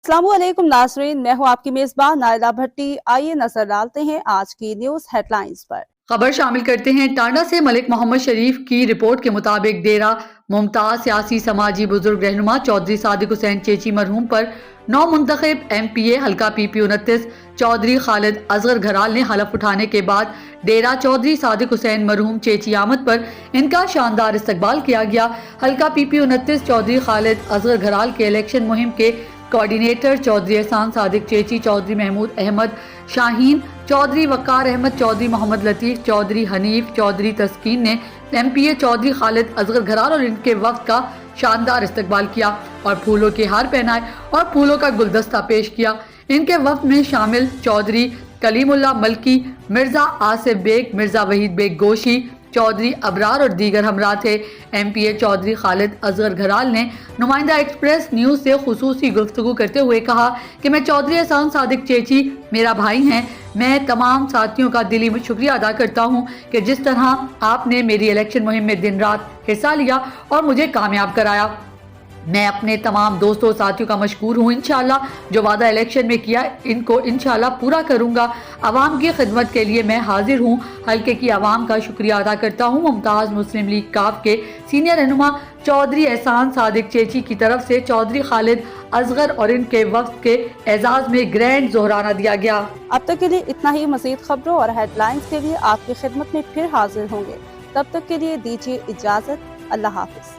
अस्सलामुअलैकुम नाज़रीन, मैं हूँ आपकी मेज़बान नायला भट्टी। आइए नजर डालते हैं आज की न्यूज़ हेडलाइंस पर। खबर शामिल करते हैं। टांडा से मलिक मोहम्मद शरीफ की रिपोर्ट के मुताबिक डेरा मुमताज सियासी समाजी बुजुर्ग रहनुमा चौधरी सादिक हुसैन चेची मरहूम पर नौ मुंतखब MPA हल्का PP 29 चौधरी खालिद असगर घराल ने हलफ उठाने के बाद डेरा चौधरी सादिक हुसैन मरहूम चेची आमद पर इनका शानदार इस्तकबाल किया गया। हल्का PP 29 चौधरी खालिद असगर घराल के इलेक्शन मुहिम के कोऑर्डिनेटर चौधरी एहसान सादिक चेची, चौधरी महमूद अहमद शाहीन, चौधरी वकार अहमद, चौधरी मोहम्मद लतीफ, चौधरी हनीफ, चौधरी तस्कीन ने MPA चौधरी खालिद असगर घराल और इनके वक्त का शानदार इस्तकबाल किया और फूलों के हार पहनाए और फूलों का गुलदस्ता पेश किया। इनके वक्त में शामिल चौधरी कलीमुल्लाह मलकी, मिर्जा आसिफ बेग, मिर्जा वहीद बेग गोशी, चौधरी अबरार और दीगर हमरा थे। MPA चौधरी खालिद असगर घराल ने नुमाइंदा एक्सप्रेस न्यूज़ से खुसूसी गुफ्तगू करते हुए कहा कि मैं चौधरी एहसान सादिक चेची मेरा भाई हैं। मैं तमाम साथियों का दिली शुक्रिया अदा करता हूं कि जिस तरह आपने मेरी इलेक्शन मुहिम में दिन रात हिस्सा लिया और मुझे कामयाब कराया। मैं अपने तमाम दोस्तों साथियों का मशकूर हूँ। इंशाल्लाह जो वादा इलेक्शन में किया इनको इंशाल्लाह पूरा करूँगा। आवाम की खिदमत के लिए मैं हाजिर हूँ। हल्के की आवाम का शुक्रिया अदा करता हूँ। मुमताज़ मुस्लिम लीग काफ के सीनियर रहनुमा चौधरी एहसान सादिक चेची की तरफ से चौधरी खालिद असगर और इनके वक्त के एजाज में ग्रैंड जोहराना दिया गया। अब तक के लिए इतना ही। मज़ीद खबरों और हेडलाइंस के लिए आपकी खिदमत में फिर हाजिर होंगे। तब तक के लिए दीजिए इजाज़त। अल्लाह हाफिज।